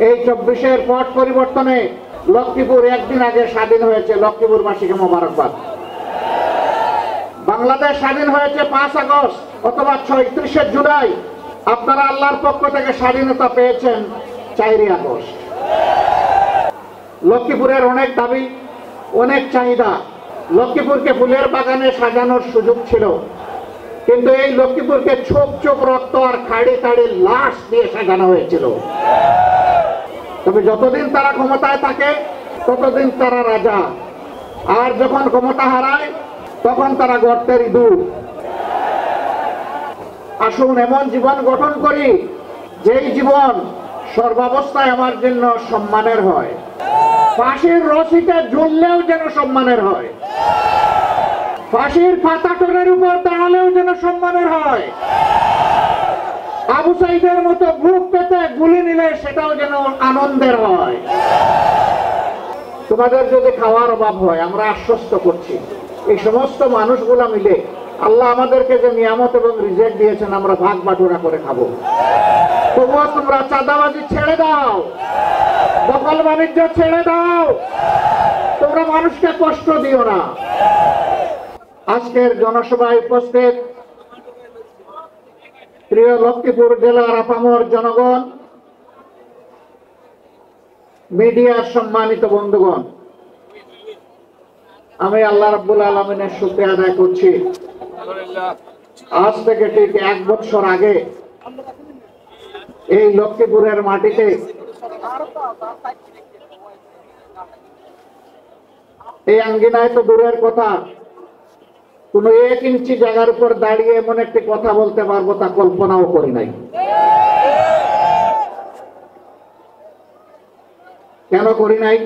এই 24-এর পট পরিবর্তনে লক্ষ্মীপুর একদিন আগে স্বাধীন হয়েছে। লক্ষ্মীপুরবাসীকে মোবারকবাদ। বাংলাদেশ স্বাধীন হয়েছে 5 আগস্ট অথবা 31শে জুলাই। আপনারা আল্লাহর পক্ষ থেকে স্বাধীনতা পেয়েছেন 4 আগস্ট। লক্ষ্মীপুরের অনেক দাবি, অনেক চাহিদা। লক্ষ্মীপুরকে ফুলের বাগানে সাজানোর সুযোগ ছিল, কিন্তু এই লক্ষ্মীপুরকে ছোপ ছোপ রক্ত আর খাড়ি খাড়ি লাশ দিয়ে সাজানো হয়েছিল। তবে যতদিন তারা ক্ষমতায় থাকে ততদিন তারা রাজা, আর যখন ক্ষমতা হারায় তখন তারা গর্তের ইঁদুর। আসুন এমন জীবন গঠন করি যেই জীবন সর্বাবস্থায় আমার জন্য সম্মানের হয়। ফাঁসির রশিতে ঝুললেও যেন সম্মানের হয়, ফাঁসির পাতাটোরের উপর দাঁড়ালেও যেন সম্মানের হয়। আবু সাইদের মতো বুক পেতে গুলি নিলে সেটাও যেন আনন্দের হয়। তোমাদের যদি খাওয়ার অভাব হয়, আমরা আশ্বস্ত করছি এই সমস্ত মানুষগুলা মিলে আল্লাহ আমাদেরকে যে নিয়ামত এবং রিজেক দিয়েছেন আমরা ভাগ বাটোয়ারা করে খাবো। তবুও তোমরা চাঁদাবাজি ছেড়ে দাও, দখল বাণিজ্য ছেড়ে দাও, তোমরা মানুষকে কষ্ট দিও না। আজকের জনসভায় উপস্থিত প্রিয় লক্ষ্মীপুর জেলার আপামর জনগণ, মিডিয়ার সম্মানিত বন্ধুগণ, আমি আল্লাহ রাব্বুল আলামিনের শুকরিয়া আদায় করছি। আজ থেকে ঠিক 1 বছর আগে এই লক্ষ্মীপুরের মাটিতে এই আঙ্গিনায় তো দূরের কথা, কোন 1 ইঞ্চি জায়গার উপর দাঁড়িয়ে এমন একটি কথা বলতে পারবো তা কল্পনাও করি নাই। কেন করি নাই?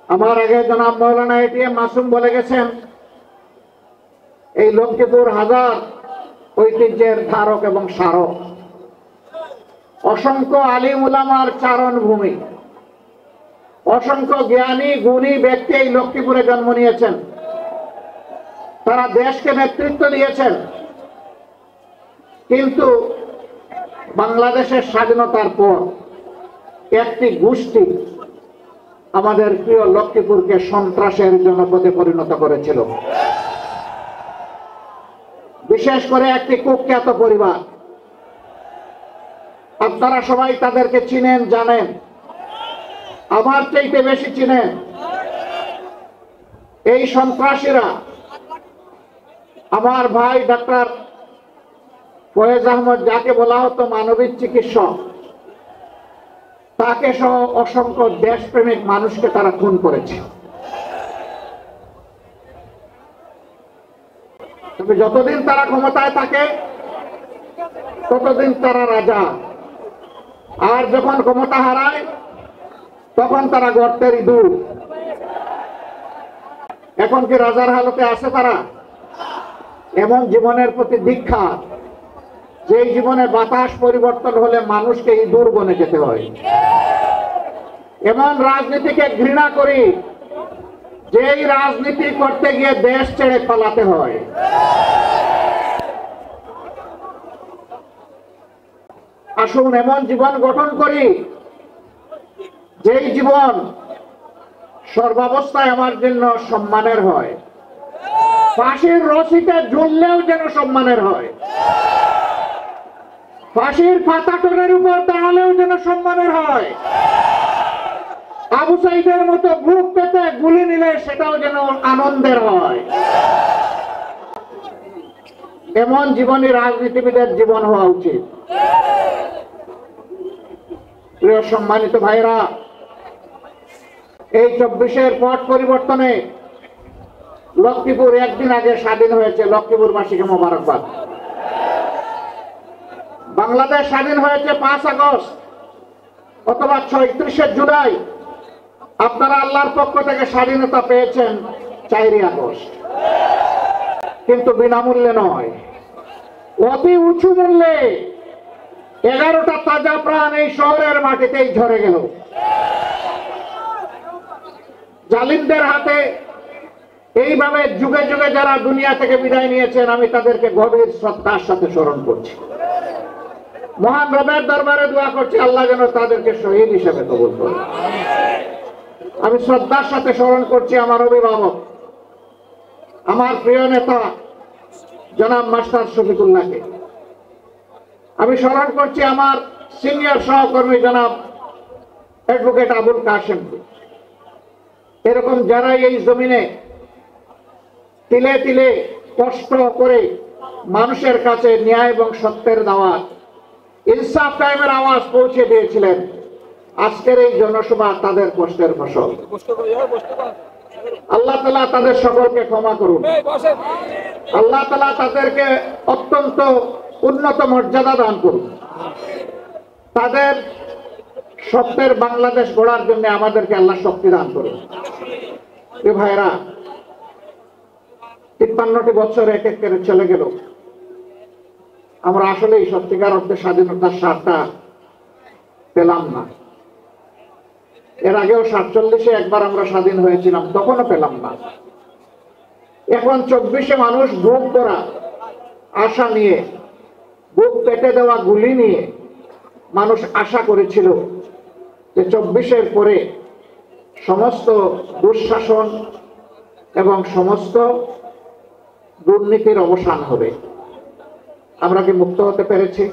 আমার আগে জনাব মাওলানা এটিএম মাসুম বলে গেছেন, এই লক্ষ্মীপুর হাজার ঐতিহ্যের ধারক এবং স্মারক, অসংখ্য আলিম উলামার চারণ ভূমি, অসংখ্য জ্ঞানী গুণী ব্যক্তি এই লক্ষ্মীপুরে জন্ম নিয়েছেন। তারা দেশকে নেতৃত্ব দিয়েছেন, কিন্তু বাংলাদেশের স্বাধীনতার পর একটি গোষ্ঠী আমাদের প্রিয় লক্ষ্মীপুরকে সন্ত্রাসের জনপদে পরিণত করেছিল। বিশেষ করে একটি কুখ্যাত পরিবার, আপনারা সবাই তাদেরকে চিনেন, জানেন, আমার চাইতে বেশি চিনেন। এই সন্ত্রাসীরা আমার ভাই ডাক্তার ফয়েজ আহমদ, যাকে বলা হতো মানবিক চিকিৎসক, তাকে সহ অসংখ্য দেশপ্রেমিক মানুষকে তারা খুন করেছে। তবে যতদিন তারা ক্ষমতায় থাকে ততদিন তারা রাজা, আর যখন ক্ষমতা হারায় তখন তারা গর্তের ইঁদুর। এখন কি রাজার হালতে আছে তারা? এমন জীবনের প্রতি দীক্ষা, যেই জীবনে বাতাস পরিবর্তন হলে মানুষকে ইঁদুর বনে যেতে হয়। এমন রাজনীতিকে ঘৃণা করি, যেই রাজনীতি করতে গিয়ে দেশ ছেড়ে পালাতে হয়। আসুন এমন জীবন গঠন করি যেই জীবন সর্বাবস্থায় আমার জন্য সম্মানের হয়, ফাঁসির রশিতে ঝুললেও যেন সম্মানের হয়, ফাঁসির পাতাটোরের উপর দাঁড়ালেও যেন সম্মানের হয়। আবু সাইদের মতো বুক পেতে গুলি নিলে সেটাও যেন আনন্দের হয়। এমন জীবনই রাজনীতিবিদের জীবন হওয়া উচিত। প্রিয় সম্মানিত ভাইরা, এই 24-এর পট পরিবর্তনে লক্ষ্মীপুর একদিন আগে স্বাধীন হয়েছে। লক্ষ্মীপুরবাসীকে মোবারকবাদ। বাংলাদেশ স্বাধীন হয়েছে 5 আগস্ট অথবা 31শে জুলাই। আপনারা আল্লাহর পক্ষ থেকে স্বাধীনতা পেয়েছেন 4 আগস্ট, কিন্তু বিনামূল্যে নয়, অতি উঁচু মূল্যে। 11টা তাজা প্রাণ এই শহরের মাটিতেই ঝরে গেল। জালিমদের হাতে এইভাবে যুগে যুগে যারা দুনিয়া থেকে বিদায় নিয়েছেন, আমি তাদেরকে গভীর শ্রদ্ধার সাথে স্মরণ করছি। মহান রবের দরবারে দোয়া করছি আল্লাহ যেন তাদেরকে শহীদ হিসেবে কবুল করে। আমি শ্রদ্ধার সাথে স্মরণ করছি আমার অভিভাবক, আমার প্রিয় নেতা জনাব মাস্টার শফিকুল্লাহকে। আমি স্মরণ করছি আমার সিনিয়র সহকর্মী জনাব অ্যাডভোকেট আবুল কাশেমকে। এরকম যারা এই জমিনে তিলে তিলে কষ্ট করে মানুষের কাছে ন্যায় এবং সত্যের দাওয়াত, ইনসাফ কায়েমের আওয়াজ পৌঁছে দিয়েছিলেন, আজকের এই জনসভা তাদের কষ্টের ফসল। আল্লাহ তাআলা তাদের সকলকে ক্ষমা করুন। আল্লাহ তাআলা তাদেরকে অত্যন্ত উন্নত মর্যাদা দান করুন। তাদের স্বপ্নের বাংলাদেশ গড়ার জন্য আমাদেরকে আল্লাহ শক্তি দান করুন। এ ভাইরা, 53টি বছর এক এক করে চলে গেল। আমরা আসলে এই সত্যিকার অর্থে স্বাধীনতার স্বাদটা পেলাম না। এর আগেও 47-এ একবার আমরা স্বাধীন হয়েছিলাম, তখনও পেলাম না। এখন 24-এ মানুষ বুক করা আশা নিয়ে, বুক পেটে দেওয়া গুলি নিয়ে মানুষ আশা করেছিল যে 24-এর পরে সমস্ত দুঃশাসন এবং সমস্ত দুর্নীতির অবসান হবে। আমরা কি মুক্ত হতে পেরেছি?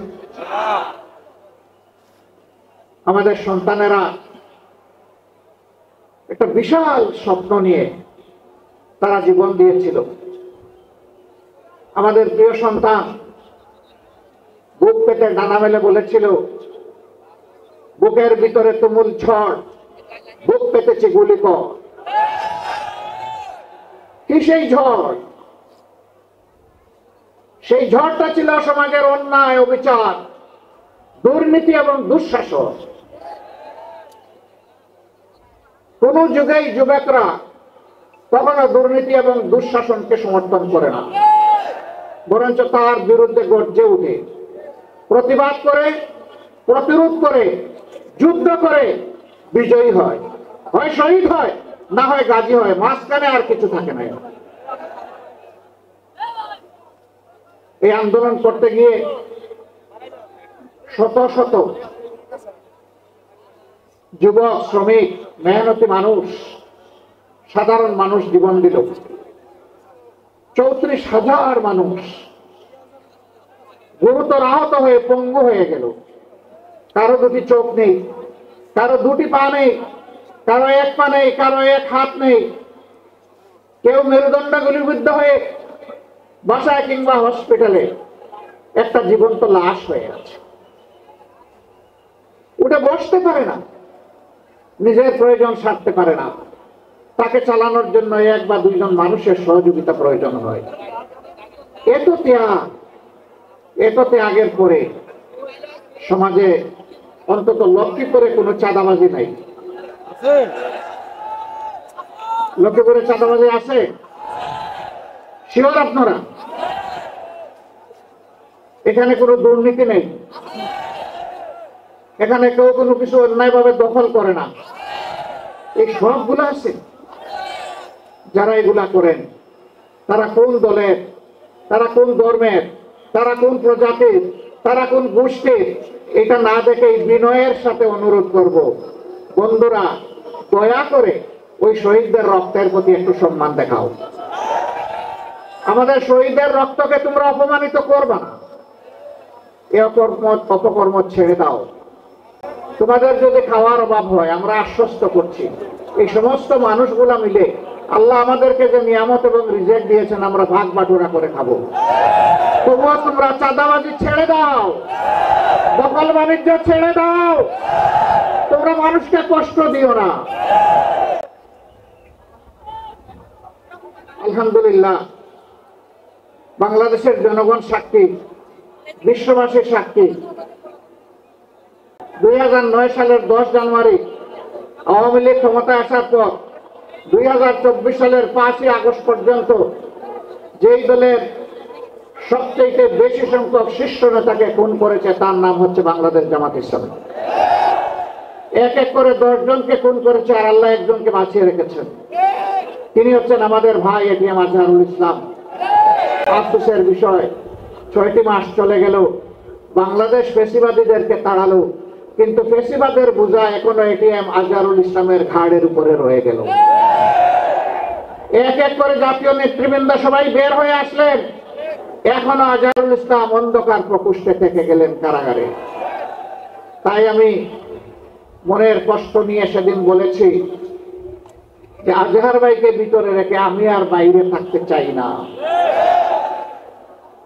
আমাদের সন্তানেরা একটা বিশাল স্বপ্ন নিয়ে তারা জীবন দিয়েছিল। আমাদের প্রিয় সন্তান বুক পেতে ডানা মেলে বলেছিল, বুকের ভিতরে তুমুল ঝড়, বুক পেতেছে গুলি কর। কি সেই ঝড়? সেই ঝড়টা ছিল সমাজের অন্যায়, অবিচার, দুর্নীতি এবং দুঃশাসন। কোন যুগেই যুবকরা কখনো দুর্নীতি এবং দুঃশাসনকে সমর্থন করে না, বরঞ্চ তার বিরুদ্ধে গর্জে উঠে, প্রতিবাদ করে, প্রতিরোধ করে, যুদ্ধ করে বিজয়ী হয়, হয় শহীদ হয়, না হয় গাজী হয়, মাঝখানে আর কিছু থাকে না। এই আন্দোলন করতে গিয়ে শত শত যুবক, শ্রমিক, মেহনতি মানুষ, সাধারণ মানুষ জীবন দিল। 34,000 মানুষ গুরুতর আহত হয়ে পঙ্গু হয়ে গেল। কারো দুটি চোখ নেই, কারো দুটি পা নেই, কারো এক পা নেই, কারো এক হাত নেই। কেউ মেরুদণ্ড গুলিবিদ্ধ হয়ে বাসায় কিংবা হসপিটালে একটা জীবন্ত লাশ হয়ে আছে। উঠে বসতে পারে না, নিজের প্রয়োজন সারতে পারে না। তাকে চালানোর জন্য 1 বা 2 জন মানুষের সহযোগিতা প্রয়োজন হয়। এত ত্যাগের পরে সমাজে অন্তত লক্ষ্মীপুরে কোনো চাঁদাবাজি নাই। লক্ষ্মীপুরে চাঁদাবাজি আছে? শিওর আপনারা? এখানে কোনো দুর্নীতি নেই, এখানে কেউ কোনো কিছু অন্যায়ভাবে দখল করে না। এই সবগুলো আছে। যারা এগুলা করেন তারা কোন দলের, তারা কোন ধর্মের, তারা কোন প্রজাতির, তারা কোন গোষ্ঠীর, এটা না দেখে বিনয়ের সাথে অনুরোধ করব, বন্ধুরা দয়া করে ওই শহীদদের রক্তের প্রতি একটু সম্মান দেখাও। আমাদের শহীদদের রক্তকে তোমরা অপমানিত করবে না। এই অপকর্ম ছেড়ে দাও। তোমাদের যদি খাওয়ার অভাব হয়, আমরা আশ্বস্ত করছি, এই সমস্ত মানুষগুলা মিলে আল্লাহ আমাদেরকে যে নিয়ামত এবং রিজেক্ট দিয়েছেন, আমরা ভাগ বাটোয়ারা করে খাবো। তবুও তোমরা চাঁদাবাজি ছেড়ে দাও, দখল বাণিজ্য ছেড়ে দাও, তোমরা মানুষকে কষ্ট দিও না। আলহামদুলিল্লাহ, বাংলাদেশের জনগণ সাক্ষী, বিশ্ববাসী সাক্ষী। 2009 সালের 10 জানুয়ারি আওয়ামী লীগ ক্ষমতায় আসার পর 2024 সালের 5ই আগস্ট পর্যন্ত যেই দলের সবচেয়ে বেশি সংখ্যক শীর্ষ নেতাকে খুন করেছে তার নাম হচ্ছে বাংলাদেশ জামাত ইসলামী। এক এক করে 10 জনকে খুন করেছে, আর আল্লাহ একজনকে বাঁচিয়ে রেখেছেন। তিনি হচ্ছেন আমাদের ভাই এটিএম আজহারুল ইসলাম। আফসোসের বিষয়, 6টি মাস চলে গেল, বাংলাদেশ ফেসিবাদীদেরকে তাড়ালো, কিন্তু ফেসিবাদের বোঝা এখনো এটিএম আজহারুল ইসলামের ঘাড়ের উপরে রয়ে গেল। এক এক করে জাতীয় নেতৃবৃন্দ সবাই বের হয়ে আসলেন, এখনো আজহারুল ইসলাম অন্ধকার প্রকোষ্ঠে থেকে গেলেন কারাগারে। তাই আমি মনের কষ্ট নিয়ে সেদিন বলেছি যে আজহার ভাইকে ভিতরে রেখে আমি আর বাইরে থাকতে চাই না।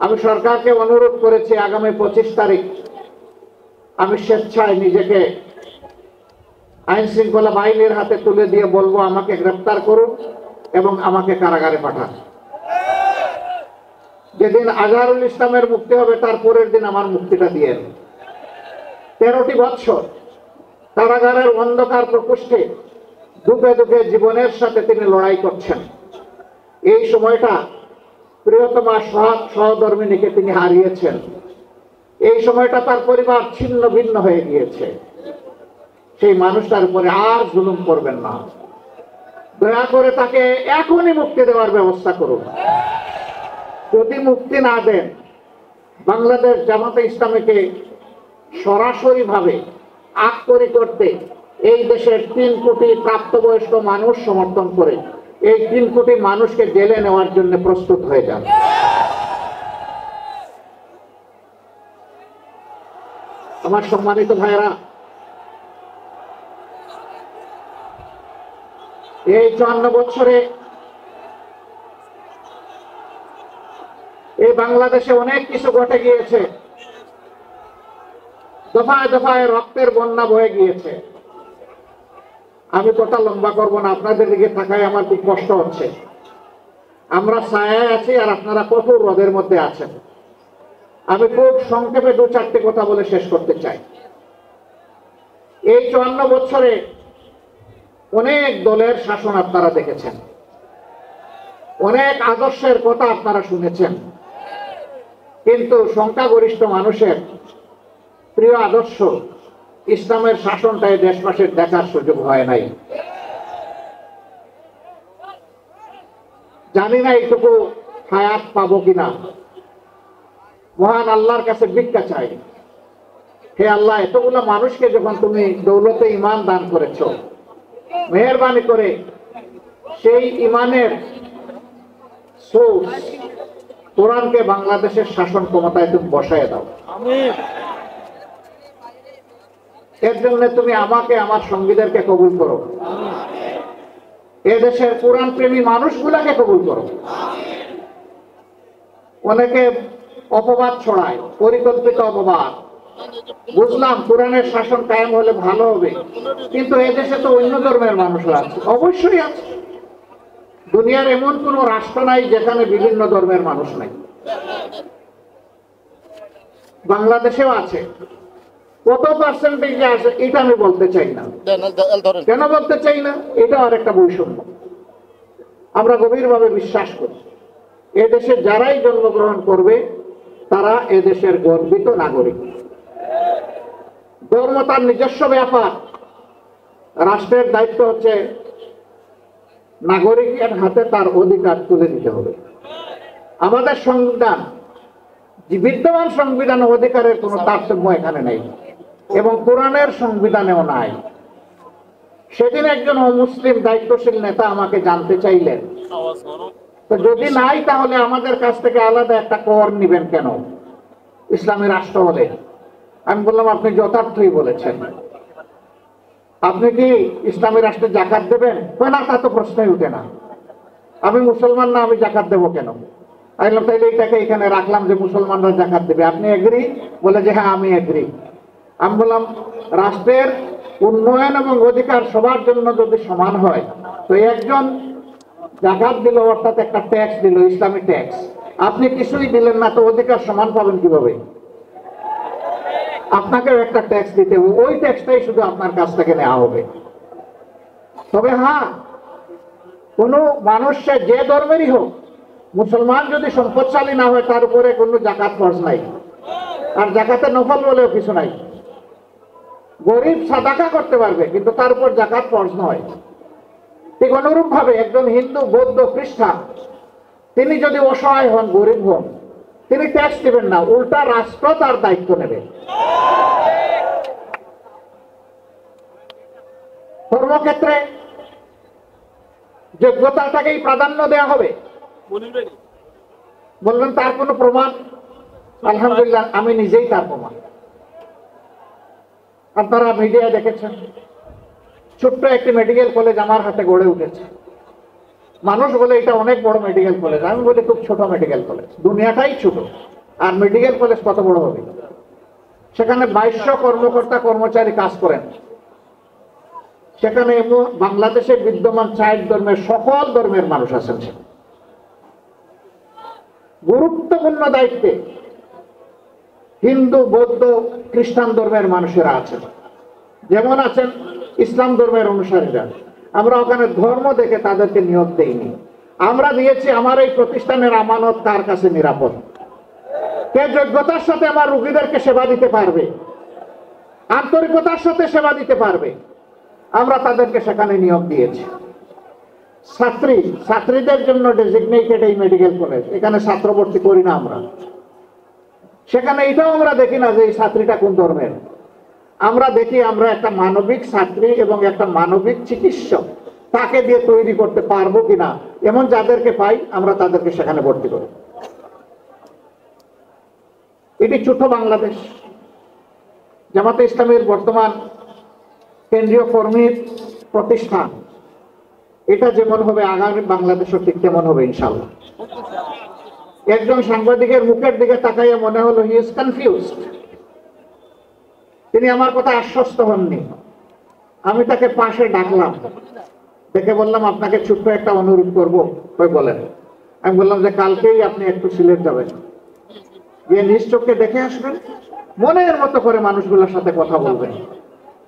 আমি সরকারকে অনুরোধ করেছি আগামী 25 তারিখ আমি স্বেচ্ছায় নিজেকে আইন শৃঙ্খলা বাহিনীর হাতে তুলে দিয়ে বলবো আমাকে গ্রেফতার করুন এবং আমাকে কারাগারে পাঠান। যেদিন আজহারুল ইসলামের মুক্তি হবে তার পরের দিন আমার মুক্তিটা দিয়ে 13টি বছর কারাগারের অন্ধকার প্রকোষ্ঠে দুঃখে দুঃখে জীবনের সাথে তিনি লড়াই করছেন। এই সময়টা প্রিয়তমা সহধর্মিনীকে তিনি হারিয়েছেন। এই সময়টা তার পরিবার ছিন্ন ভিন্ন হয়ে গিয়েছে। সেই মানুষটার উপরে আর জুলুম করবেন না, দয়া করে তাকে এখনই মুক্তি দেওয়ার ব্যবস্থা করুন। যদি মুক্তি না দেন, বাংলাদেশ জামাতে ইসলামীকে সরাসরি ভাবে আক্রমণ করতে এই দেশের 3 কোটি প্রাপ্তবয়স্ক মানুষ সমর্থন করে এই 3 কোটি মানুষকে জেলে নেওয়ার জন্য প্রস্তুত হয়ে যান। আমার সম্মানিত ভাইরা, এই 54 বছরে এই বাংলাদেশে অনেক কিছু ঘটে গিয়েছে। দফায় দফায় রক্তের বন্যা বয়ে গিয়েছে। আমি কথা লম্বা করব না, আপনাদের দিকে তাকায় আমার খুব কষ্ট হচ্ছে। আমরা ছায়ায় আছি আর আপনারা কঠোর রোদের মধ্যে আছেন। আমি খুব সংক্ষেপে 2-4টি কথা বলে শেষ করতে চাই। এই 54 বছরে অনেক দলের শাসন আপনারা দেখেছেন, অনেক আদর্শের কথা আপনারা শুনেছেন, কিন্তু সংখ্যাগরিষ্ঠ মানুষের প্রিয় আদর্শ ইসলামের শাসনটা এই দেশবাসীর দেখার সুযোগ হয় নাই। জানি না এইটুকু হায়াত পাবো কিনা। মহান আল্লাহর কাছে ভিক্ষা চাই, হে আল্লাহ, এতগুলো মানুষকে যখন তুমি দৌলতে ঈমান দান করেছো, মেহেরবানি করে সেই ঈমানের সোর্স কোরআনকে বাংলাদেশের শাসন ক্ষমতায় তুমি বসায় দাও। এর জন্য তুমি আমাকে, আমার সঙ্গীদেরকে কবুল করো। এদেশের কোরআন প্রেমী মানুষগুলাকে কবুল করো। অনেকে অপবাদ ছড়ায়, পরিকল্পিত অপবাদ। বুঝলাম কোরআনের শাসন কায়েম হলে ভালো হবে, কিন্তু এদেশে তো অন্য ধর্মের মানুষরা আছে, অবশ্যই আছে। দুনিয়ার এমন কোন রাষ্ট্র নাই যেখানে বিভিন্ন ধর্মের মানুষ নাই। বাংলাদেশেও আছে। কত পার্সেন্টেজে আছে এটা আমি বলতে চাই না। কেন বলতে চাই না? এটা আর একটা বৈষম্য। আমরা গভীরভাবে বিশ্বাস করি এদেশে যারাই জন্মগ্রহণ করবে তারা এদেশের গর্বিত নাগরিক। ধর্ম তার নিজস্ব ব্যাপার। রাষ্ট্রের দায়িত্ব হচ্ছে নাগরিকের হাতে তার অধিকার তুলে দিতে হবে। আমাদের সংবিধান, বিদ্যমান সংবিধান অধিকারের কোনো তারতম্য এখানে নেই এবং কোরআনের সংবিধানেও নাই। সেদিন একজন অমুসলিম দায়িত্বশীল নেতা আমাকে জানতে চাইলেন, তো যদি নাই তাহলে আমাদের কাছ থেকে আলাদা একটা কর নিবেন কেন ইসলামী রাষ্ট্র হলে? আমি বললাম, আপনি যথার্থই বলেছেন। আপনি কি ইসলামী রাষ্ট্রে জাকাত দেবেন? না, তা তো প্রশ্নই উঠে না। আমি মুসলমান না, আমি জাকাত দেবো কেন? আমি বললাম, তাইলে এটাকে এখানে রাখলাম যে মুসলমানরা জাকাত দেবে, আপনি এগ্রি? বলে যে হ্যাঁ, আমি এগ্রি। আমি বললাম, রাষ্ট্রের উন্নয়ন এবং অধিকার সবার জন্য যদি সমান হয়, তো একজন জাকাত দিল, অর্থাৎ একটা ট্যাক্স দিল, ইসলামী ট্যাক্স, আপনি কিছুই দিলেন না, তো অধিকার সমান পাবেন কিভাবে? আপনাকেও একটা ট্যাক্স দিতে হবে, ওই ট্যাক্সটাই শুধু আপনার কাছ থেকে নেওয়া হবে। তবে হ্যাঁ, কোন মানুষ যে ধর্মেরই হোক, মুসলমান যদি সম্পদশালী না হয় তার উপরে কোনো জাকাত ফরজ নাই, আর জাকাতে নফল বলেও কিছু নাই। গরিব সাদাকা করতে পারবে, কিন্তু তার উপর জাকাত ফরজ নয়। ঠিক অনুরূপ ভাবে একজন হিন্দু, বৌদ্ধ, খ্রিস্টান তিনি যদি অসহায় হন, গরিব হন, তিনি ট্যাক্স দিবেন না, উল্টা রাষ্ট্র তার দায়িত্ব নেবে। কর্মক্ষেত্রে যোগ্যতাটাকেই প্রাধান্য দেওয়া হবে। বলবেন তার কোনো প্রমাণ? আলহামদুলিল্লাহ, আমি নিজেই তার প্রমাণ। আপনারা মিডিয়া দেখেছেন, ছোট্ট একটি মেডিকেল কলেজ আমার হাতে গড়ে উঠেছে। মানুষ বলে এটা অনেক বড় মেডিকেল কলেজ, আমি বলি খুব ছোট মেডিকেল কলেজ। দুনিয়াটাই ছোট, আর মেডিকেল কলেজ কত বড় হবে? সেখানে 2200 কর্মকর্তা কর্মচারী কাজ করেন। সেখানে বাংলাদেশে বিদ্যমান 4 ধর্মের, সকল ধর্মের মানুষ আছেন। গুরুত্বপূর্ণ দায়িত্বে হিন্দু, বৌদ্ধ, খ্রিস্টান ধর্মের মানুষেরা আছেন, যেমন আছেন ইসলাম ধর্মের অনুসারীরা। আমরা ওখানে ধর্ম দেখে তাদেরকে নিয়োগ দেইনি, আমরা দিয়েছি আমার এই প্রতিষ্ঠানের আমানত কার কাছে নিরাপদ, কে যোগ্যতার সাথে আমার রোগীদেরকে সেবা দিতে পারবে, আন্তরিকতার সাথে সেবা দিতে পারবে, আমরা তাদেরকে সেখানে নিয়োগ দিয়েছি। ছাত্রীদের জন্য ডেজিগনেটেড এই মেডিকেল কলেজ, এখানে ছাত্র ভর্তি করি না আমরা। সেখানে এটাও আমরা দেখি না যে এই ছাত্রীটা কোন ধর্মের, আমরা দেখি আমরা একটা মানবিক ছাত্রী এবং একটা মানবিক চিকিৎসক তাকে দিয়ে তৈরি করতে পারবো কিনা, এমন যাদেরকে পাই আমরা তাদেরকে সেখানে ভর্তি করি। এটি ছোট বাংলাদেশ। জামাতে ইসলামের বর্তমান কেন্দ্রীয় কর্মীর প্রতিষ্ঠান, এটা যেমন হবে আগামী বাংলাদেশও ঠিক তেমন হবে ইনশাআল্লাহ। একজন সাংবাদিকের মুখের দিকে তাকাইয়া মনে হলো হি ইজ কনফিউজড, তিনি আমার কথা আশ্বস্ত হননি। আমি তাকে পাশে ডাকলাম, দেখে বললাম আপনাকে ছোট্ট একটা অনুরোধ করবো। ওই বলেন। আমি বললাম যে কালকেই আপনি একটু সিলেট যাবেন, গিয়ে নিজ চোখে দেখে আসবেন, মনের মতো করে মানুষগুলোর সাথে কথা বলবেন,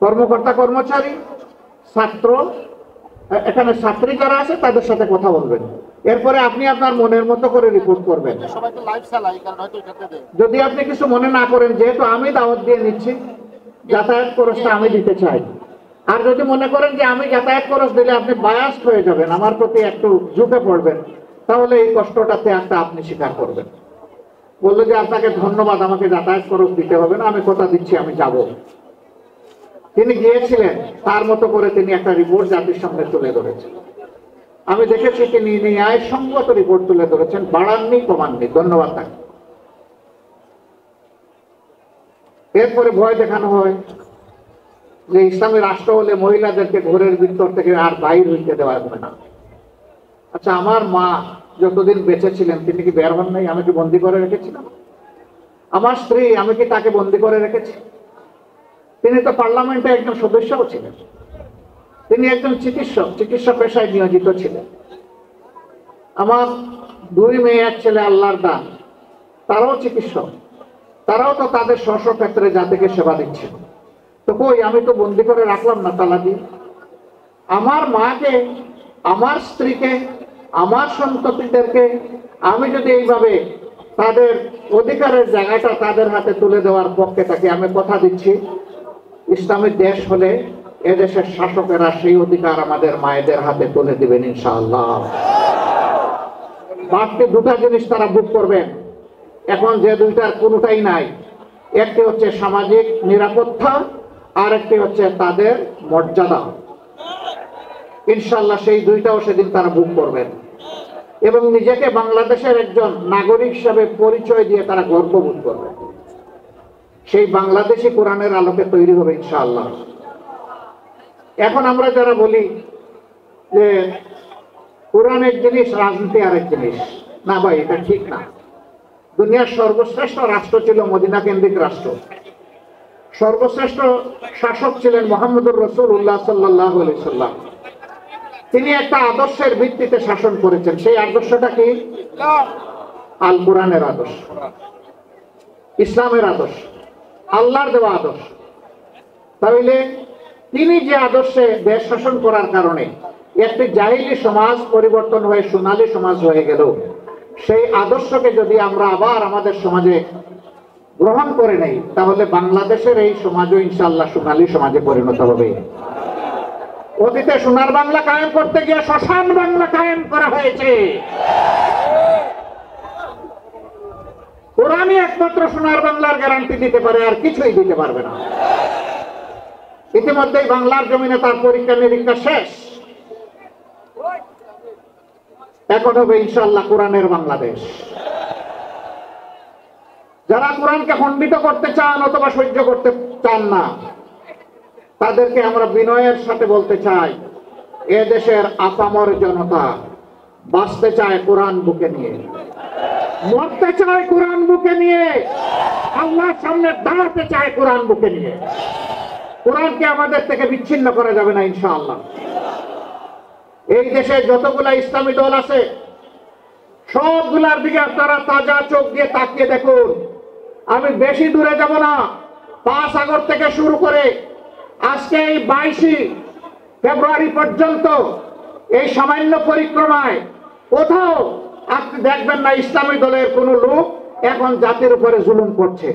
কর্মকর্তা কর্মচারী, ছাত্র, এখানে ছাত্রী যারা আছে তাদের সাথে কথা বলবেন। এরপরে আপনি আপনার মনের মতো করে রিপোর্ট করবেন। যদি আপনি কিছু মনে না করেন, যেহেতু আমি দাওয়াত দিয়ে নিচ্ছি, যাতায়াত খরচটা আমি দিতে চাই। আর যদি মনে করেন যে আমি যাতায়াত খরচ দিলে আপনি বায়াস্ট হয়ে যাবেন, আমার প্রতি একটু ঝুঁকে পড়বেন, তাহলে এই কষ্টটাতে একটা আপনি স্বীকার করবেন। বললো যে আপনাকে ধন্যবাদ, আমাকে যাতায়াত খরচ দিতে হবে না, আমি কথা দিচ্ছি আমি যাব। তিনি গিয়েছিলেন, তার মতো করে তিনি একটা রিপোর্ট জাতির সামনে তুলে ধরেছেন। আমি দেখেছি তিনি ন্যায়সঙ্গত রিপোর্ট তুলে ধরেছেন, বাড়াননি কমাননি, ধন্যবাদ তাকে। এরপরে ভয় দেখানো হয় যে ইসলামী রাষ্ট্র হলে মহিলাদেরকে ঘরের ভিতর থেকে আর বাইর হইতে দেওয়া হবে না। আচ্ছা, আমার মা যতদিন বেঁচে ছিলেন তিনি কি বের হন নাই? আমি কি বন্দি করে রেখেছিলাম? আমার স্ত্রী, আমি কি তাকে বন্দি করে রেখেছি? তিনি তো পার্লামেন্টে একজন সদস্যও ছিলেন, তিনি একজন চিকিৎসা পেশায় নিয়োজিত ছিলেন। আমার 2 মেয়ে, 1 ছেলে আল্লাহর দান, তারাও চিকিৎসক, তারাও তো তাদের স্ব ক্ষেত্রে জাতিকে সেবা দিচ্ছে। তো কই, আমি তো বন্দি করে রাখলাম না তালা দিয়ে। আমার মাকে, আমার স্ত্রীকে, আমার সন্ততিদেরকে আমি যদি এইভাবে তাদের অধিকারের জায়গাটা তাদের হাতে তুলে দেওয়ার পক্ষে থাকি, আমি কথা দিচ্ছি ইসলামের দেশ হলে এদেশের শাসকেরা সেই অধিকার আমাদের মায়েদের হাতে তুলে দিবেন ইনশাআল্লাহ। বাড়তি 2টা জিনিস তারা ভোগ করবেন, এখন যে 2টার কোনোটাই নাই। একটি হচ্ছে সামাজিক নিরাপত্তা, আর একটি হচ্ছে তাদের মর্যাদা। ইনশাআল্লাহ সেই 2টাও সেদিন তারা ভোগ করবেন এবং নিজেকে বাংলাদেশের একজন নাগরিক হিসাবে পরিচয় দিয়ে তারা গর্ববোধ করবেন। সেই বাংলাদেশি কোরআনের আলোকে তৈরি হবে ইনশাআল্লাহ। এখন আমরা যারা বলি যে কোরআন এক জিনিস, রাজনীতি আরেক জিনিস, না ভাই, এটা ঠিক না। দুনিয়ার সর্বশ্রেষ্ঠ রাষ্ট্র ছিল মদিনা কেন্দ্রিক রাষ্ট্র। সর্বশ্রেষ্ঠ শাসক ছিলেন মুহাম্মদুর রাসূলুল্লাহ সাল্লাল্লাহু আলাইহি সাল্লাম। তিনি একটা আদর্শের ভিত্তিতে শাসন করেছেন। সেই আদর্শটা কি? আল কোরআনের আদর্শ, ইসলামের আদর্শ, আল্লাহর দেওয়া আদর্শ। তাহলে তিনি যে আদর্শে দেশ শাসন করার কারণে একটি জাহিলি সমাজ পরিবর্তন হয়ে সোনালী সমাজ হয়ে গেল, সেই আদর্শকে যদি আমরা আবার আমাদের সমাজে গ্রহণ করে নেই, তাহলে বাংলাদেশের এই সমাজও ইনশাআল্লাহ সোনালী সমাজে পরিণত হবে। অতীতে সোনার বাংলা কায়েম করতে গিয়ে শ্মশান বাংলা কায়েম করা হয়েছে। কোরআনই একমাত্র সোনার বাংলার গ্যারান্টি দিতে পারে, আর কিছুই দিতে পারবে না। ইতিমধ্যেই বাংলার জমিনে তার পরীক্ষা নিরীক্ষা শেষ। এখন হবে ইনশাআল্লাহ কোরআনের বাংলাদেশ। যারা কোরআনকে খণ্ডিত করতে চান অথবা সহ্য করতে চান না, তাদেরকে আমরা বিনয়ের সাথে বলতে চাই, এ দেশের আপামর জনতা বাঁচতে চায় কোরআন বুকে নিয়ে, মরতে চায় কোরআন বুকে নিয়ে, আল্লাহর সামনে দাঁড়াতে চায় কোরআন বুকে নিয়ে। কোরআনকে আমাদের থেকে বিচ্ছিন্ন করা যাবে না ইনশাআল্লাহ। এই দেশে যতগুলা ইসলামী দল আছে সবগুলার দিকে আপনারা তাজা চোখ দিয়ে তাকিয়ে দেখুন। আমি বেশি দূরে যাব না, 5 আগস্ট থেকে শুরু করে আজকে এই 22 ফেব্রুয়ারি পর্যন্ত এই সামান্য পরিক্রমায় কোথাও আপনি দেখবেন না ইসলামী দলের কোন লোক এখন জাতির উপরে জুলুম করছে,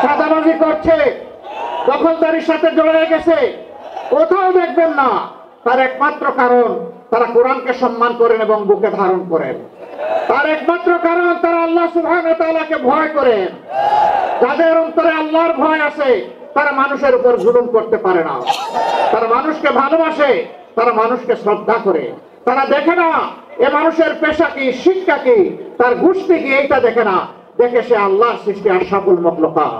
চাঁদাবাজি করছে, দখলদারির সাথে জড়িয়ে গেছে। কোথাও দেখবেন না। তার একমাত্র কারণ তারা কোরআনকে সম্মান করেন এবং বুকে ধারণ করেন। তার একমাত্র কারণ তারা আল্লাহ সুবহানাহু ওয়া তাআলাকে ভয় করেন। যাদের অন্তরে আল্লাহর ভয় আছে তারা মানুষের উপর জুলুম করতে পারে না। তারা মানুষকে ভালোবাসে, তারা মানুষকে শ্রদ্ধা করে। তারা দেখে না এ মানুষের পেশা কি, শিক্ষা কি, তার গোষ্ঠী কি, এইটা দেখে না, দেখে সে আল্লাহর সৃষ্টি আশরাফুল মাখলুকাত।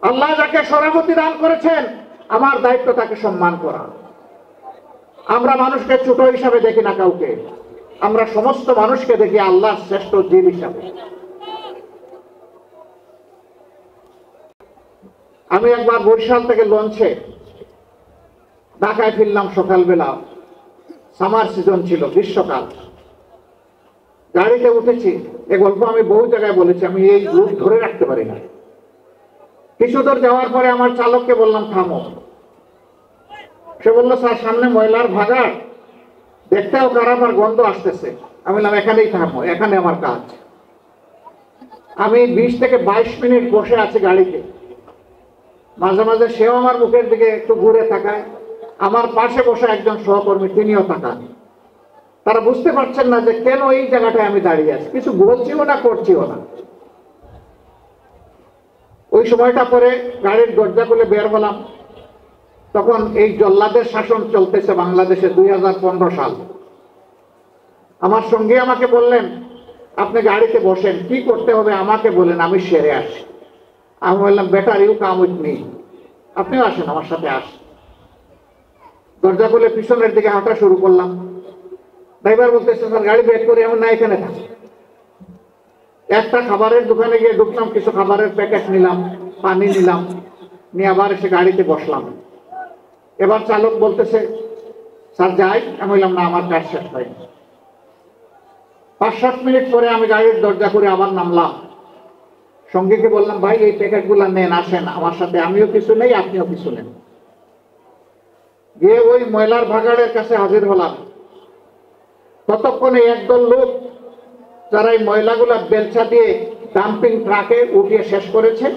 আল্লাহ যাকে সভাপতি দান করেছেন আমার দায়িত্ব তাকে সম্মান করা। আমরা মানুষকে ছোট হিসাবে দেখি না কাউকে, আমরা সমস্ত মানুষকে দেখি আল্লাহর শ্রেষ্ঠ জীব হিসাবে। আমি একবার বরিশাল থেকে লঞ্চে ঢাকায় ফিরলাম সকালবেলা, সামার সিজন ছিল, গ্রীষ্মকাল। গাড়িতে উঠেছি, এ গল্প আমি বহু জায়গায় বলেছি, আমি এই রূপ ধরে রাখতে পারি না। কিছু দূর যাওয়ার পরে আমার চালককে বললাম থামো। সে বললো স্যার সামনে ময়লার ভাগাড়, দেখতেও খারাপ আর গন্ধ আসতেছে। আমি বললাম এখানেই থামো, এখানে আমার কাজ। আমি 20 থেকে 22 মিনিট বসে আছি গাড়িতে। মাঝে মাঝে সেও আমার মুখের দিকে একটু ঘুরে তাকায়, আমার পাশে বসে একজন সহকর্মী তিনিও তাকান। তারা বুঝতে পারছেন না যে কেন এই জায়গাটায় আমি দাঁড়িয়ে আছি, কিছু বলছিও না করছিও না। ওই সময়টা পরে গাড়ির দরজা খুলে বের হলাম, তখন এই জল্লাদের শাসন চলতেছে বাংলাদেশে 2015 সাল। আমার সঙ্গে আমাকে বললেন আপনি গাড়িতে বসেন, কি করতে হবে আমাকে বলেন, আমি সেরে আসি। আমি বললাম better you come with me, আপনিও আসেন আমার সাথে আসেন। দরজা খুলে পিছনের দিকে হাঁটা শুরু করলাম। ড্রাইভার বলতেছে স্যার গাড়ি ব্রেক করে, এমন না এখানে থাকি। একটা খাবারের দোকানে গিয়ে ঢুকলাম, কিছু খাবারের প্যাকেট নিলাম, পানি নিলাম, নিয়ে আবার এসে গাড়িতে বসলাম। এবার চালক বলতেছে স্যার যাই। আমি বললাম না, আমার কাজ শেষ হয়নি। 5-7 মিনিট পরে আমি গাড়ির দরজা করে আবার নামলাম। সঙ্গীকে বললাম ভাই এই প্যাকেটগুলো নেন, আসেন আমার সাথে, আমিও কিছু নেই আপনিও কিছু নেন। গিয়ে ওই ময়লার ভাগাড়ের কাছে হাজির হলাম। ততক্ষণে একদল লোক যারা এই ময়লাগুলা বেলচা দিয়ে ডাম্পিং ট্রাকে উঠিয়ে শেষ করেছে,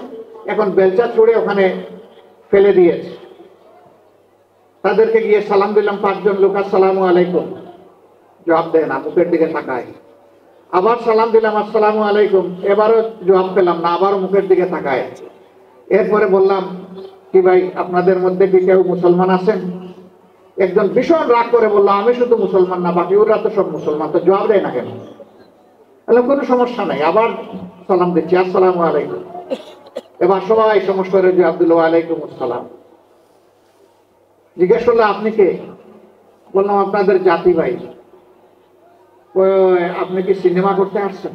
এখন বেলচা ছুড়ে ওখানে ফেলে দিয়েছে। তাদেরকে গিয়ে সালাম দিলাম, 5 জন লোক, আসসালামু আলাইকুম, জবাব দেয় না, মুখের দিকে তাকায়। আবার সালাম দিলাম, আসসালামু আলাইকুম, এবারও জবাব পেলাম না, আবারও মুখের দিকে তাকায়। এরপরে বললাম কি ভাই আপনাদের মধ্যে কি কেউ মুসলমান আছেন? একজন ভীষণ রাগ করে বললো আমি শুধু মুসলমান না, বাকি ওরা তো সব মুসলমান, তো জবাব দেয় না কেন? কোনো সমস্যা নাই, আবার সালাম দিচ্ছি, আসসালামু আলাইকুম। এবার সবাই সমস্যা করে জবাব দিল ওয়ালাইকুম আসসালাম। জিজ্ঞেস করলো আপনি কে? বললাম আপনাদের জাতি ভাই। আপনি কি সিনেমা করতে আসছেন?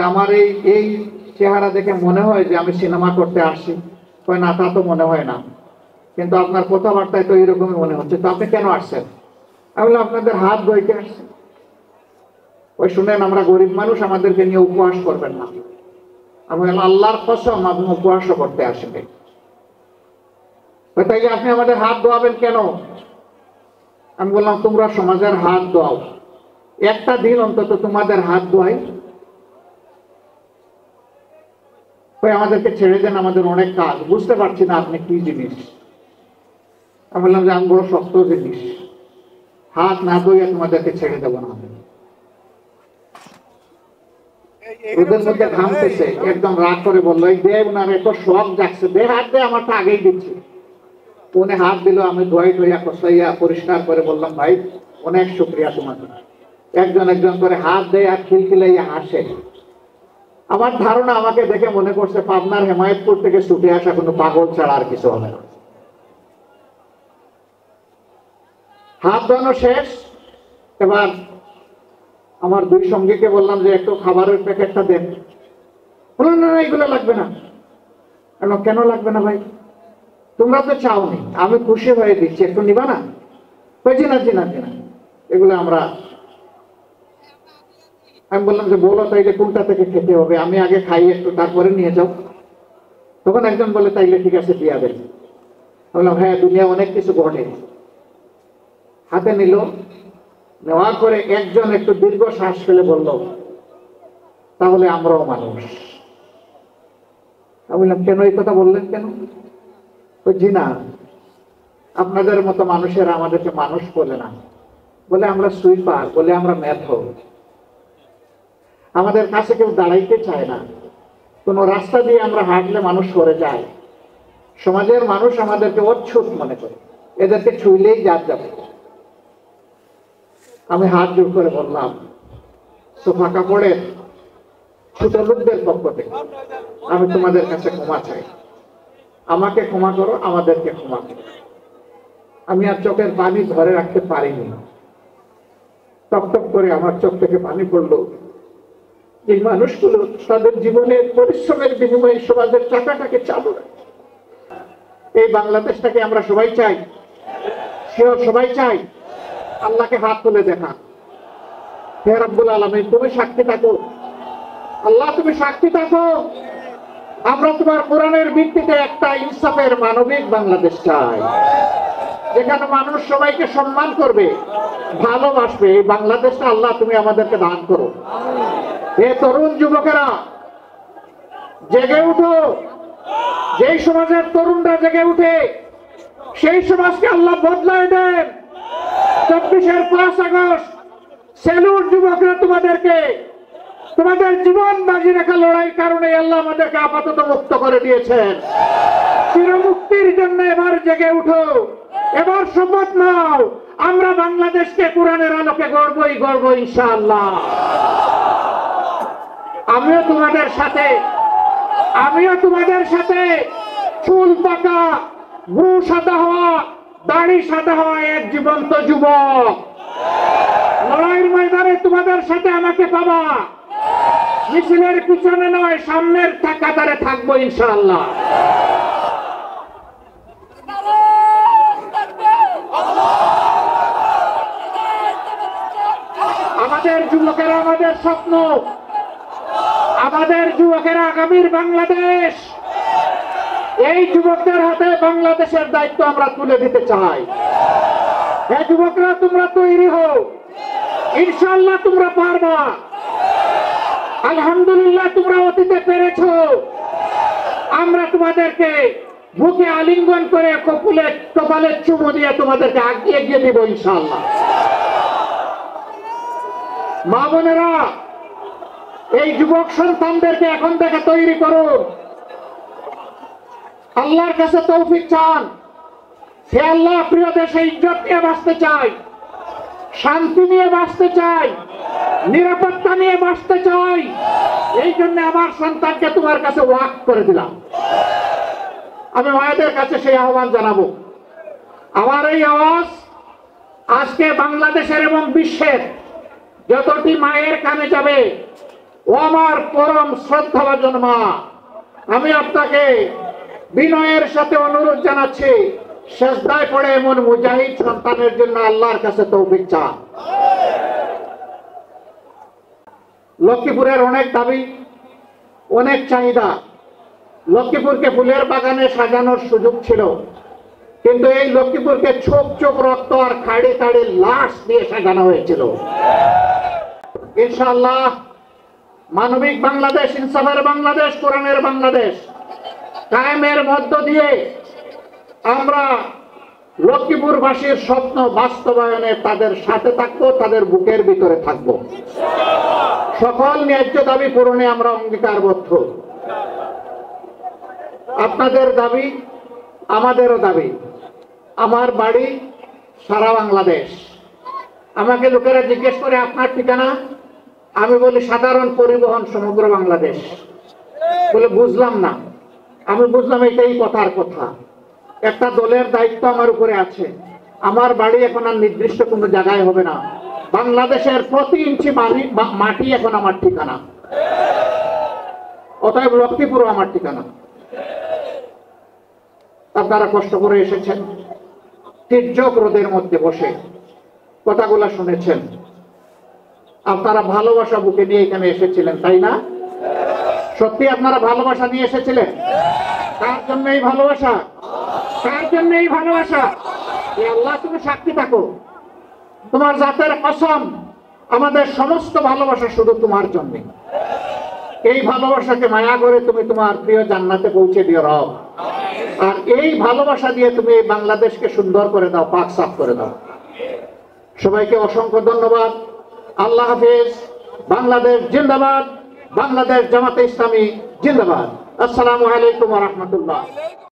আমার এই চেহারা দেখে মনে হয় যে আমি সিনেমা করতে আসছি। না তা তো মনে হয় না, কিন্তু আপনার কথাবার্তায় তো এরকমই মনে হচ্ছে, তো আপনি কেন আসছেন? আমি বললাম আপনাদের হাত ধুইতে আসছেন। ওই শুনেন আমরা গরিব মানুষ, আমাদেরকে নিয়ে উপহাস করবেন না। আমি বললাম আল্লাহর কসম আপনি উপহাসও করতে আসেন। তাই আপনি আমাদের হাত ধোয়াবেন কেন? আমি বললাম তোমরা সমাজের হাত ধোয়াও, একটা দিন অন্তত তোমাদের হাত ধোয়াই। আমাদেরকে ছেড়ে দেন, আমাদের অনেক কাজ, বুঝতে পারছি না আপনি কি জিনিস। আমি বললাম যে আমি বড় শক্ত জিনিস, হাত না ধুয়ে তোমাদেরকে ছেড়ে দেবো না। ওদের মধ্যে ঘামতেছে, একদম রাগ করে বললো, এই দে, উনার এত শখ জাগছে, দে হাত দে, আমারটা আগেই দিচ্ছি। উনি হাত দিল, আমি ধোয়াই ধোয়া কষাইয়া পরিষ্কার করে বললাম, ভাই অনেক শুক্রিয়া তোমাকে। একজন একজন করে হাত দেয় আর খিলখিলাইয়া হাসে। আমার ধারণা আমাকে দেখে মনে করছে পাবনার হেমায়েতপুর থেকে ছুটে আসা কোনো পাগল ছাড়া আর কিছু হবে না। হাত ধোয়ানো শেষ, এবার আমার দুই সঙ্গীকে বললাম যে একটু খাবারের প্যাকেটটা দেন। বললাম না না, এগুলো লাগবে না। কেন লাগবে না ভাই? তোমরা তো চাওনি, আমি খুশি হয়ে দিচ্ছি, একটু নিবা না? জি না জি না জি না, এগুলো আমরা। আমি বললাম যে বলো তাইলে কোনটা থেকে খেতে হবে, আমি আগে খাই একটু, তারপরে নিয়ে যাও। তখন একজন বলে তাইলে ঠিক আছে দিয়া দেন। বললাম হ্যাঁ, দুনিয়া অনেক কিছু ঘটে। হাতে নিল, নেওয়ার পরে একজন একটু দীর্ঘ শ্বাস ফেলে বলল, তাহলে আমরাও মানুষ। আমি বললাম কেন এই কথা বললেন কেন? জি না, আপনাদের মতো মানুষেরা আমাদেরকে মানুষ বলে না, বলে আমরা সুইপার, বলে আমরা মেথর। আমাদের কাছে কেউ দাঁড়াইতে চায় না, কোন রাস্তা দিয়ে আমরা হাঁটলে মানুষ সরে যায়। সমাজের মানুষ আমাদেরকে অচ্ছুত মনে করে, এদেরকে ছুইলেই জাত যাবে। আমি হাত জোর করে বললাম, সোফা কাপড়ের ছোট লোকদের পক্ষ থেকে আমি তোমাদের কাছে ক্ষমা চাই, আমাকে ক্ষমা করো, আমাদেরকে ক্ষমা করো। আমি আর চোখের পানি ধরে রাখতে পারিনি, টকটক করে আমার চোখ থেকে পানি পড়লো। এই মানুষগুলো তাদের জীবনের পরিশ্রমের বিনিময়ে সমাজের চাকাটাকে চালু রাখে। এই বাংলাদেশটাকে আমরা সবাই চাই, সেও সবাই চাই। আল্লাহকে হাত তুলে দেখা, হে রব্বুল আলামিন তুমি সাক্ষী থাকো, আল্লাহ তুমি সাক্ষী থাকো, আমরা তোমার কোরআনের ভিত্তিতে একটা ইনসাফের মানবিক বাংলাদেশ চাই, যেখানে মানুষ সবাইকে সম্মান করবে, ভালোবাসবে। এই বাংলাদেশটা আল্লাহ তুমি আমাদেরকে দান করো। হে তরুণ যুবকেরা, জেগে উঠো। যেই সমাজের তরুণরা জেগে উঠে, সেই সমাজকে আল্লাহ বদলায় দেন। 24-এর 5 আগস্ট সেলুট যুবকরা, তোমাদেরকে তোমাদের জীবন বাজি রাখা লড়াইয়ের কারণে আল্লাহ আমাদেরকে আপাতত মুক্ত করে দিয়েছেন। চিরমুক্তির জন্য এবার জেগে উঠো, এবার শপথ নাও, আমরা বাংলাদেশকে কোরআনের আলোকে গড়বই গড়ব ইনশাআল্লাহ। আমিও তোমাদের সাথে চুল পাকা, ভ্রু সাদা হওয়া, দাড়ি সাদা হওয়া এক জীবন্ত যুবক। লড়াইয়ের ময়দানে তোমাদের সাথে আমাকে পাবা, মিছিলের পিছনে নয়, সামনের কাতারে থাকবো ইনশাআল্লাহ। আমাদের যুবকেরা আমাদের স্বপ্ন, আমাদের যুবকেরা আগামীর বাংলাদেশ। এই যুবকদের হাতে বাংলাদেশের দায়িত্ব আমরা তুলে দিতে চাই। এই যুবকরা তোমরা তৈরি হও, ইনশাআল্লাহ তোমরা পারবা। আলহামদুলিল্লাহ তোমরা অতীতে পেরেছো, আমরা তোমাদেরকে বুকে আলিঙ্গন করে কপালে চুমু দিয়ে তোমাদেরকে এগিয়ে দিব ইনশাআল্লাহ। মা বোনেরা, এই যুবক সন্তানদেরকে এখন থেকে তৈরি করুন। আল্লাহর কাছে তৌফিক চান, হে আল্লাহ, প্রিয় দেশে ইজ্জত নিয়ে বাঁচতে চাই, শান্তি নিয়ে বাঁচতে চাই, নিরাপত্তা নিয়ে বাঁচতে চাই। এই জন্য আমার সন্তানকে তোমার কাছে ওয়াকফ করে দিলাম। আমি মায়েদের কাছে সেই আহ্বান জানাবো। আমার এই আওয়াজ আজকে বাংলাদেশের এবং বিশ্বের যতটি মায়ের কানে যাবে, ও আমার পরম শ্রদ্ধাভাজন মা, আমি আপনাকে বিনয়ের সাথে অনুরোধ জানাচ্ছি, সেজদায় পড়ে এমন মুজাহিদ সন্তানের জন্য আল্লাহর কাছে তৌফিক চান। লক্ষ্মীপুরের অনেক দাবি, অনেক চাহিদা। লক্ষ্মীপুরকে ফুলের বাগানে সাজানোর সুযোগ ছিল, কিন্তু এই লক্ষ্মীপুরকে ছোপ ছোপ রক্ত আর খাড়ি খাড়ি লাশ দিয়ে সাজানো হয়েছিল। ইনশাআল্লাহ মানবিক বাংলাদেশ, ইনসাফের বাংলাদেশ, কোরআনের বাংলাদেশ কায়েমের মধ্য দিয়ে আমরা লক্ষ্মীপুরবাসীর স্বপ্ন বাস্তবায়নে তাদের সাথে থাকবো, তাদের বুকের ভিতরে থাকবো। সকল ন্যায্য দাবি পূরণে আমরা অঙ্গীকারবদ্ধ। আপনাদের দাবি আমাদেরও দাবি। আমার বাড়ি সারা বাংলাদেশ। আমাকে লোকেরা জিজ্ঞেস করে আপনার ঠিকানা, আমি বলি সাধারণ পরিবহন সমগ্র বাংলাদেশ। বলে বুঝলাম না। আমি বুঝলাম এটাই কথার কথা। একটা দলের দায়িত্ব আমার উপরে আছে। আমার বাড়ি এখন আর নির্দিষ্ট কোনো জায়গায় হবে না, বাংলাদেশের প্রতি ইঞ্চি মাটি এখন আমার ঠিকানা। অতএব লক্ষ্মীপুর আমার ঠিকানা। আপনারা কষ্ট করে এসেছেন, তীর্যক রোদের মধ্যে বসে কথাগুলা শুনেছেন। আপনারা ভালোবাসা বুকে নিয়ে এখানে এসেছিলেন, তাই না? সত্যি আপনারা ভালোবাসা নিয়ে এসেছিলেন? কার জন্য এই ভালোবাসা? কার জন্য এই ভালোবাসা? আল্লাহ তুমি সাক্ষী থাকো, তোমার জাতের কসম, আমাদের সমস্ত ভালোবাসা শুধু তোমার জন্য। এই ভালোবাসাকে মায়া করে তুমি তোমার প্রিয় জান্নাতে পৌঁছে দিও রব। আর এই ভালোবাসা দিয়ে তুমি বাংলাদেশকে সুন্দর করে দাও, পাক সাফ করে দাও। সবাইকে অসংখ্য ধন্যবাদ। আল্লাহ হাফেজ। বাংলাদেশ জিন্দাবাদ। বাংলাদেশ জামাতে ইসলামী জিন্দাবাদ। আসসালামু আলাইকুম ওয়া রাহমাতুল্লাহ।